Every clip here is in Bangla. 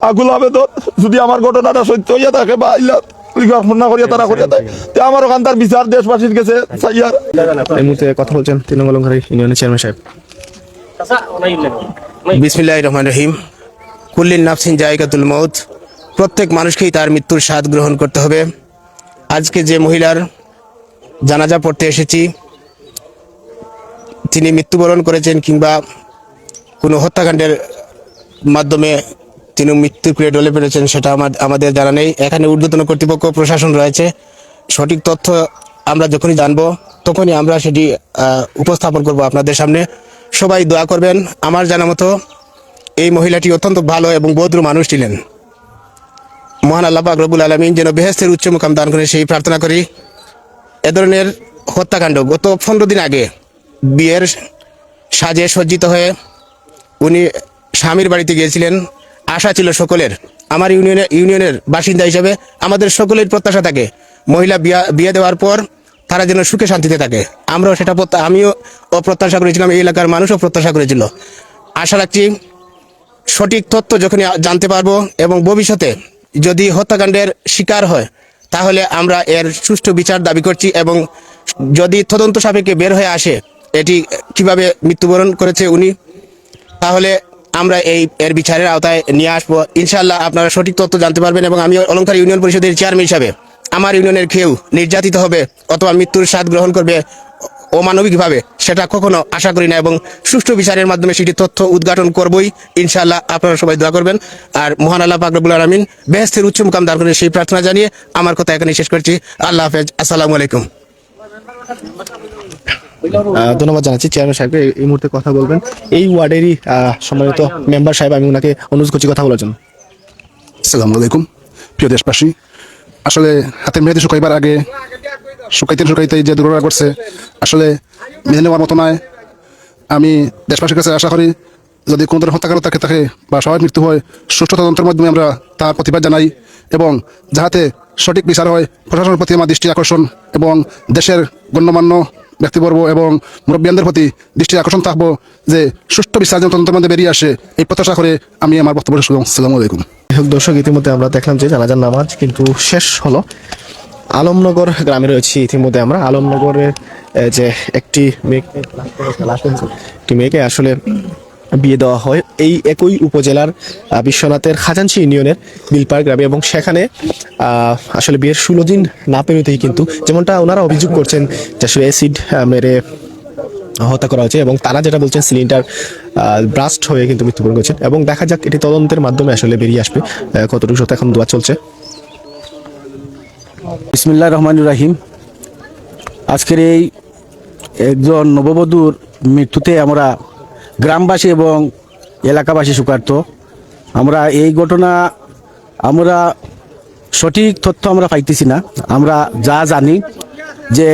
আগুল আবেদন যদি আমার ঘটনাটা সত্য হইয়া থাকে বা ইল্লা পরিকল্পনা করিয়া তারা করিয়া দেয় তে আমার ওখান তার বিচার দেশবাসীর কাছে চাইয়ার। এই মুহূর্তে কথা বলছেন তৃণমূল ইউনিয়নের চেয়ারম্যান সাহেব। বিসমিল্লাহির রহমানির রহিম। কুল্লিন নাফসিন জায়গাতুল মউত। প্রত্যেক মানুষকেই তার মৃত্যুর স্বাদ গ্রহণ করতে হবে। আজকে যে মহিলার জানাজা পড়তে এসেছি, তিনি মৃত্যুবরণ করেছেন কিংবা কোনো হত্যাকাণ্ডের মাধ্যমে তিনি মৃত্যুর পেয়ে ডলে পেরেছেন সেটা আমাদের জানা নেই। এখানে ঊর্ধ্বতন কর্তৃপক্ষ প্রশাসন রয়েছে। সঠিক তথ্য আমরা যখনই জানবো তখনই আমরা সেটি উপস্থাপন করব আপনাদের সামনে। সবাই দোয়া করবেন। আমার জানা মতো এই মহিলাটি অত্যন্ত ভালো এবং ভদ্র মানুষ ছিলেন। মহান আল্লাহ পাক রব্বুল আলামিন যেন বেহেশতের উচ্চ মুকাম দান করে সেই প্রার্থনা করি। এ ধরনের হত্যাকাণ্ড গত 15 দিন আগে বিয়ের সাজে সজ্জিত হয়ে উনি স্বামীর বাড়িতে গিয়েছিলেন। আশা ছিল সকলের, আমার ইউনিয়নের বাসিন্দা হিসেবে আমাদের সকলের প্রত্যাশা থাকে মহিলা বিয়ে দেওয়ার পর তারা যেন সুখে শান্তিতে থাকে। আমরাও সেটা আমিও অপ্রত্যাশা করেছিলাম, এই এলাকার মানুষও প্রত্যাশা করেছিল। আশা রাখছি সঠিক তথ্য যখন জানতে পারবো এবং ভবিষ্যতে যদি হত্যাকাণ্ডের শিকার হয় তাহলে আমরা এর সুষ্ঠু বিচার দাবি করছি এবং যদি তদন্ত সাপেক্ষে বের হয়ে আসে এটি কিভাবে মৃত্যুবরণ করেছে উনি, তাহলে আমরা এর বিচারের আওতায় নিয়ে আসবো। ইনশাআল্লাহ আপনারা সঠিক তথ্য জানতে পারবেন এবং আমি অলংকার ইউনিয়ন পরিষদের চেয়ারম্যান হিসাবে আমার ইউনিয়নের কেউ নির্যাতিত হবে অথবা মৃত্যুর স্বাদ গ্রহণ করবে অমানবিকভাবে সেটা কখনো আশা করি না এবং সুষ্ঠু বিচারের মাধ্যমে সেটি তথ্য উদ্ঘাটন করবই ইনশাআল্লাহ। আপনারা সবাই দোয়া করবেন। আর মহান আল্লাহ পাক রব্বুল আলামিন বেহেশতের উচ্চ মুকাম দান করেন সেই প্রার্থনা জানিয়ে আমার কথা এখানে শেষ করছি। আল্লাহ হাফেজ। আসসালামু আলাইকুম। ধন্যবাদ জানাচ্ছি চেয়ারম্যান সাহেবকে। এই মুহূর্তে কথা বলবেন এই ওয়ার্ডেরই সম্মানিত মেম্বার সাহেব। আমি ওনাকে অনুরোধ করছি কথা বলার জন্য। আসসালামু আলাইকুম প্রিয় দেশবাসী। আসলে হাতের মেহেদি শুকাইবার আগে শুকাইতে যে দুর্ঘটনা ঘটছে আসলে মেনে নেওয়ার মতো নয়। আমি দেশবাসীর কাছে আশা করি যদি কোনো ধরনের হত্যাকাণ্ড থাকে বা স্বাভাবিক মৃত্যু হয় সুষ্ঠু তদন্তের মাধ্যমে আমরা তার প্রতিবাদ জানাই এবং যাহাতে সঠিক বিচার হয় প্রশাসনের প্রতি আমার দৃষ্টি আকর্ষণ এবং দেশের গণ্যমান্য ব্যক্তিবর্গ এবং মুরব্বিয়ানদের প্রতি দৃষ্টি আকর্ষণ থাকবো যে সুষ্ঠু বিচার যেন তদন্তের মধ্যে বেরিয়ে আসে এই প্রত্যাশা করে আমি আমার বক্তব্য শেষ করলাম। আসসালামু আলাইকুম। দর্শক, ইতিমধ্যে আমরা দেখলাম যে জানাজার নামাজ কিন্তু শেষ হলো। আলমনগর গ্রামে রয়েছি ইতিমধ্যে আমরা। আলমনগরের যে একটি মেয়েকে আসলে বিয়ে দেওয়া হয় এই একই উপজেলার বিশ্বনাথের খাজানশি ইউনিয়নের বিলপাড় গ্রামে এবং সেখানে আসলে বিয়ের 16 দিন না পেরোতেই কিন্তু যেমনটা ওনারা অভিযোগ করছেন যে আসলে অ্যাসিড মেরে হত্যা করা হয়েছে এবং তারা যেটা বলছেন সিলিন্ডার ব্রাস্ট হয়ে কিন্তু মৃত্যুবরণ করেছেন এবং দেখা যাক এটি তদন্তের মাধ্যমে আসলে বেরিয়ে আসবে কতটুকু সত্য। এখন দোয়া চলছে। বিসমিল্লাহির রহমানির রহিম। আজকের এই একজন নববধূর মৃত্যুতে আমরা গ্রামবাসী এবং এলাকাবাসী শোকার্ত। আমরা এই ঘটনা আমরা সঠিক তথ্য আমরা পাইতেছি না। আমরা যা জানি যে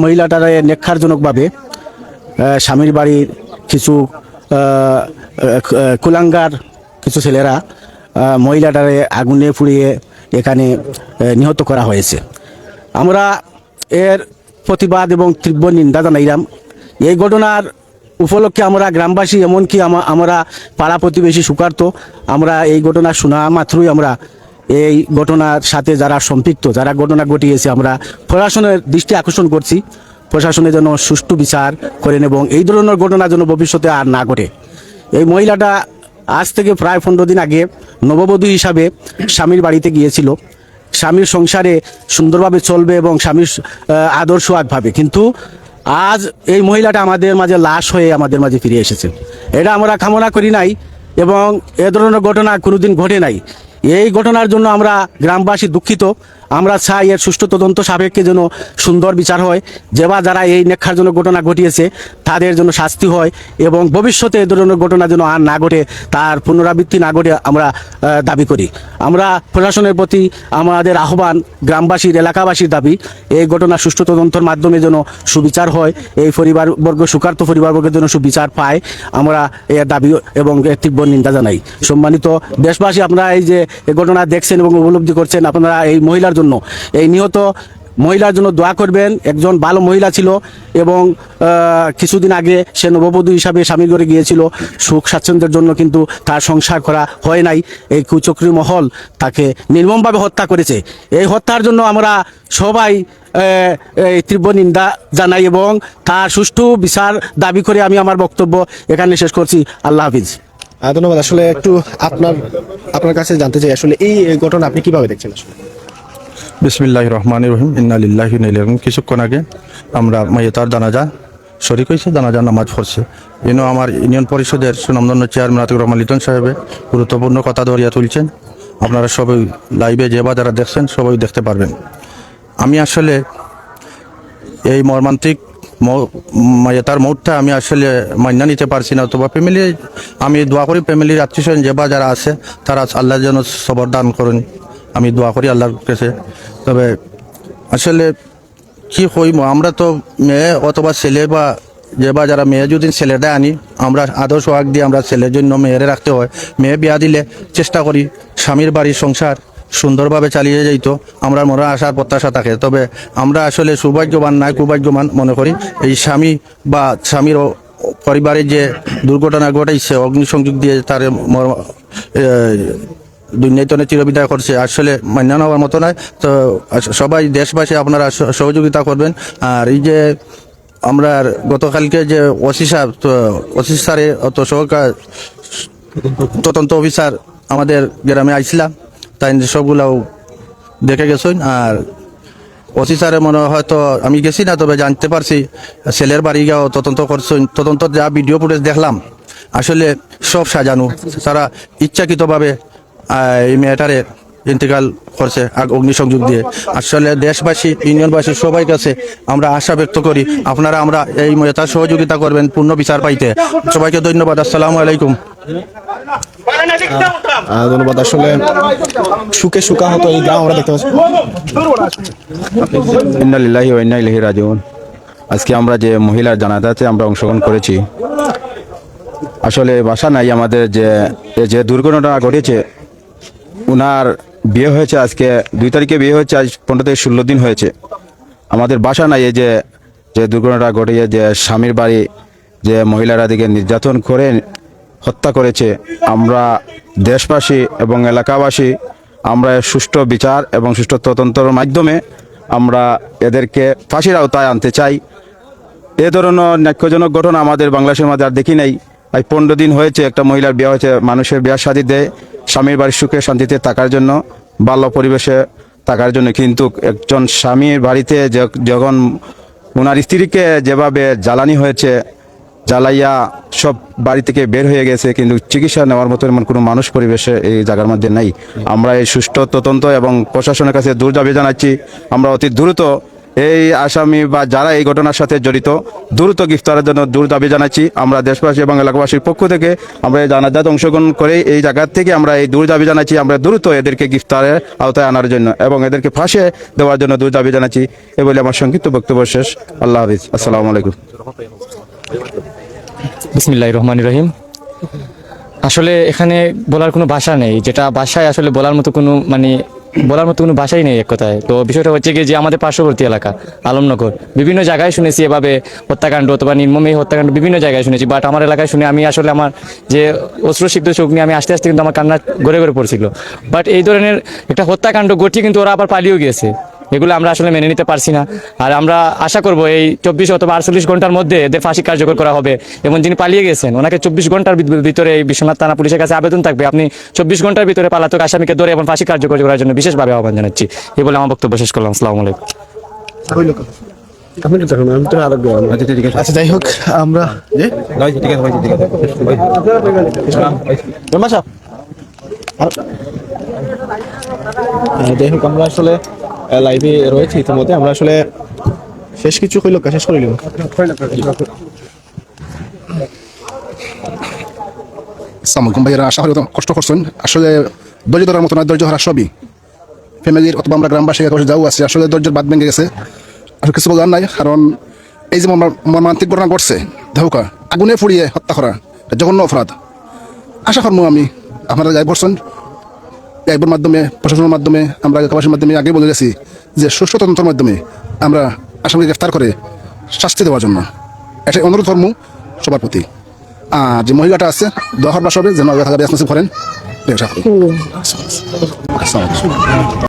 মহিলাটার নেক্ষারজনকভাবে স্বামীর বাড়ির কিছু কুলাঙ্গার কিছু ছেলেরা মহিলাটারে আগুনে পুড়িয়ে এখানে নিহত করা হয়েছে। আমরা এর প্রতিবাদ এবং তীব্র নিন্দা জানাইলাম। এই ঘটনার উপলক্ষে আমরা গ্রামবাসী এমনকি আমরা পাড়া প্রতিবেশী শোকার্ত আমরা এই ঘটনা শোনা মাত্রই আমরা এই ঘটনার সাথে যারা সম্পৃক্ত যারা ঘটনা ঘটিয়েছে আমরা প্রশাসনের দৃষ্টি আকর্ষণ করছি। প্রশাসনের যেন সুষ্ঠু বিচার করেন এবং এই ধরনের ঘটনা যেন ভবিষ্যতে আর না ঘটে। এই মহিলাটা আজ থেকে প্রায় 15 দিন আগে নববধূ হিসাবে স্বামীর বাড়িতে গিয়েছিল স্বামীর সংসারে সুন্দরভাবে চলবে এবং স্বামীর আদর্শ আগভাবে, কিন্তু আজ এই মহিলাটা আমাদের মাঝে লাশ হয়ে আমাদের মাঝে ফিরে এসেছে। এটা আমরা কামনা করি নাই এবং এ ধরনের ঘটনা কোনোদিন ঘটে নাই। এই ঘটনার জন্য আমরা গ্রামবাসী দুঃখিত। আমরা চাই এর সুষ্ঠু তদন্ত সাপেক্ষে যেন সুন্দর বিচার হয়, যারা এই নেক্ষারজনক ঘটনা ঘটিয়েছে তাদের জন্য শাস্তি হয় এবং ভবিষ্যতে এ ধরনের ঘটনা যেন আর না ঘটে, তার পুনরাবৃত্তি না ঘটে আমরা দাবি করি। আমরা প্রশাসনের প্রতি আমাদের আহ্বান, গ্রামবাসীর এলাকাবাসীর দাবি এই ঘটনা সুষ্ঠু তদন্তের মাধ্যমে যেন সুবিচার হয়, এই পরিবারবর্গ শোকার্ত পরিবারবর্গের জন্য সুবিচার পায়, আমরা এর দাবি এবং এর তীব্র নিন্দা জানাই। সম্মানিত দেশবাসী, আপনারা এই যে ঘটনা দেখছেন এবং উপলব্ধি করছেন, আপনারা এই মহিলার জন্য এই নিহত মহিলার জন্য দোয়া করবেন। একজন ভালো মহিলা ছিল এবং কিছুদিন আগে সে নববধূ হিসাবে স্বামীর ঘরে গিয়েছিল সুখ স্বাচ্ছন্দ্যের জন্য, কিন্তু তার সংসার করা হয় নাই। এই কুচক্রী মহল তাকে নির্মমভাবে হত্যা করেছে। এই হত্যার জন্য আমরা সবাই এই তীব্র নিন্দা জানাই এবং তার সুষ্ঠু বিচার দাবি করে আমি আমার বক্তব্য এখানে শেষ করছি। আল্লাহ হাফিজ। ধন্যবাদ। আসলে একটু আপনার কাছে জানতে চাই, আসলে এই ঘটনা আপনি কিভাবে দেখছেন? আসলে বিসমিল্লাহির রহমানির রহিম, ইন্না লিল্লাহি ওয়া ইন্না ইলাইহি রাজিউন। কিছুক্ষণ আগে আমরা মাইয়াতার জানাজা শরীক হয়েছে, জানাজা নামাজ পড়ছে। এনে আমার ইউনিয়ন পরিষদের সুনামধন্য চেয়ারম্যান আতিকুর রহমান লিটন সাহেবে গুরুত্বপূর্ণ কথা ধরিয়া তুলছেন। আপনারা সবাই লাইভে যে বা যারা দেখছেন সবাই দেখতে পারবেন। আমি আসলে এই মর্মান্তিক মাইয়াতার মৌতটা আমি আসলে মান্য নিতে পারছি না। তবে ফ্যামিলি, আমি দোয়া করি ফ্যামিলির আত্মীয়স্বজন যে বা যারা আছে তারা আল্লাহ যেন সবর দান করেন, আমি দোয়া করি আল্লাহর কাছে। তবে আসলে কি হইম, আমরা তো মেয়ে অথবা ছেলে বা যে বা যারা মেয়ে যদি ছেলেটা আনি, আমরা আদর্শ সোহাগ দিয়ে আমরা ছেলের জন্য মেয়েরে রাখতে হয়। মেয়ে বিয়া দিলে চেষ্টা করি স্বামীর বাড়ির সংসার সুন্দরভাবে চালিয়ে যাইত, আমরা মনে আশার প্রত্যাশা থাকে। তবে আমরা আসলে সৌভাগ্যবান নাই কুভাগ্যবান মনে করি। এই স্বামী বা স্বামীর পরিবারের যে দুর্ঘটনা ঘটাইছে, অগ্নিসংযোগ দিয়ে তার দুর্নীতনে চিরবিদায় করছে, আসলে মান্য নেওয়ার মতো নয়। তো সবাই দেশবাসী আপনারা সহযোগিতা করবেন। আর এই যে আমরা গতকালকে যে ওসি সাহেব, ওসি স্যারে অত সহকার তদন্ত অফিসার আমাদের গ্রামে আইছিলাম, তাই সবগুলাও দেখে গেছেন। আর ওসি স্যারে মনে হয়তো আমি গেছি না, তবে জানতে পারছি ছেলের বাড়ি গিয়েও তদন্ত করছেন। তদন্ত যা ভিডিও ফুটেজ দেখলাম আসলে সব সাজানো, তারা ইচ্ছাকৃতভাবে এই মেয়েটারে ইন্তেকাল করছে অগ্নিসংযোগ দিয়ে। আসলে দেশবাসী ইউনিয়নবাসী সবাই কাছে আমরা আশা ব্যক্ত করি আপনারা আমরা এই মেয়েটার সহযোগিতা করবেন পূর্ণ বিচার পাইতে। সবাইকে ধন্যবাদ। আসসালামু আলাইকুম। ধন্যবাদ। আসলে সুখে সুখাহত এই গাঁও আমরা দেখতে পাচ্ছি। ইন্না লিল্লাহি ওয়া ইন্না ইলাইহি রাজিউন। আজকে আমরা যে মহিলার জানাজাতে আমরা অংশগ্রহণ করেছি, আসলে ভাষা নাই আমাদের যে দুর্ঘটনা ঘটেছে। উনার বিয়ে হয়েছে আজকে 2 তারিখে বিয়ে হয়েছে, আজ 15 থেকে 16 দিন হয়েছে। আমাদের ভাষা নাই এই যে দুর্ঘটনা ঘটিয়ে যে স্বামীর বাড়ি যে মহিলারা দিকে নির্যাতন করে হত্যা করেছে। আমরা দেশবাসী এবং এলাকাবাসী আমরা সুষ্ঠু বিচার এবং সুষ্ঠু তদন্তের মাধ্যমে আমরা এদেরকে ফাঁসির আওতায় আনতে চাই। এ ধরনের ন্যাক্যজনক ঘটনা আমাদের বাংলাদেশের মাঝে আর দেখি নাই। আজ 15 দিন হয়েছে একটা মহিলার বিয়ে হয়েছে, মানুষের বিয়ার শাদীতে স্বামীর বাড়ির সুখে শান্তিতে থাকার জন্য, বাল্য পরিবেশে থাকার জন্য। কিন্তু একজন স্বামীর বাড়িতে যখন ওনার স্ত্রীকে যেভাবে জ্বালানি হয়েছে, জ্বালাইয়া সব বাড়ি থেকে বের হয়ে গেছে, কিন্তু চিকিৎসা নেওয়ার মতো এমন কোনো মানুষ পরিবেশে এই জায়গার মধ্যে নাই। আমরা এই সুষ্ঠু তদন্ত এবং প্রশাসনের কাছে দূর দাবি জানাচ্ছি। আমরা অতি দ্রুত এই আসামি বা যারা এই ঘটনার সাথে জড়িত দ্রুত গ্রেফতারের জন্য দূর দাবি জানাচ্ছি। আমরা দেশবাসী এবং এলাকাবাসীর পক্ষ থেকে আমরা এই জানাজাতে অংশগ্রহণ করে এই জায়গা থেকে আমরা এই দূর দাবি জানাচ্ছি। আমরা দ্রুত এদেরকে গ্রেফতারের আওতায় আনার জন্য এবং এদেরকে ফাঁসে দেওয়ার জন্য দূর দাবি জানাচ্ছি। এ বলে আমার সংক্ষিপ্ত বক্তব্য শেষ। আল্লাহ হাফিজ। আসসালামু আলাইকুম। বিসমিল্লাহির রহমানির রহিম। আসলে এখানে বলার কোনো ভাষা নেই, যেটা ভাষায় আসলে বলার মতো কোনো ভাষাই নেই এক কথায়। তো বিষয়টা হচ্ছে কি যে আমাদের পার্শ্ববর্তী এলাকা আলমনগর বিভিন্ন জায়গায় শুনেছি এভাবে হত্যাকাণ্ড অথবা নির্মম এই হত্যাকাণ্ড বিভিন্ন জায়গায় শুনেছি, বাট আমার এলাকায় শুনে আমি আসলে আমার যে অশ্রুসিক্ত চোখ নিয়ে আমি আস্তে আস্তে কিন্তু আমার কান্না গড়ে গড়ে পড়ছিল। বাট এই ধরনের একটা হত্যাকাণ্ড ঘটিয়ে কিন্তু ওরা আবার পালিয়েও গিয়েছে, এগুলো আমরা আসলে মেনে নিতে পারছি না। আর আমরা আশা করব এই 24 অথবা 48 ঘন্টার মধ্যে এদের ফাঁসি কার্যকর করা হবে এবং যিনি পালিয়ে গেছেন ওনাকে 24 ঘন্টার ভিতরে এই বিশ্বনাথ থানা পুলিশের কাছে আবেদন থাকবে, আপনি 24 ঘন্টার ভিতরে পালাতক আসামিকে ধরে এবং ফাঁসি কার্যকর করার জন্য বিশেষভাবে আহ্বান জানাচ্ছি। এই বলে আমার বক্তব্য শেষ করলাম। আসসালামু আলাইকুম। আচ্ছা, যাই হোক আমরা যাই হোক আমরা আসলে লাইভে রয়েছি ইতিমধ্যে। আমরা আসলে শেষ কিছু হইল শেষ করিল। সালামালাইকুম ভাইয়েরা, আশা করি কষ্ট করছেন। আসলে ধৈর্য ধরার মতো না, ধৈর্য হারা সবই ফ্যামিলির অথবা আমরা গ্রামবাসী যাও আছে, আসলে ধৈর্যের বাদ ভেঙে গেছে। আসলে কিছু বলার নাই, কারণ এই যে মর্মান্তিক ঘটনা ঘটছে, ধোকা আগুনে পুড়িয়ে হত্যা করা জঘন্য অপরাধ। আশা করবো আমি আপনারা যাই করছেন লাইভের মাধ্যমে, প্রশাসনের মাধ্যমে, আমরা এলাকাবাসীর মাধ্যমে আগে বলে গেছি যে সুষ্ঠু তদন্তের মাধ্যমে আমরা আসামিকে গ্রেফতার করে শাস্তি দেওয়ার জন্য এটাই অনুরোধ ধর্ম সবার প্রতি। আর যে মহিলাটা আছে দোয়া হবার সবে যেন করেন।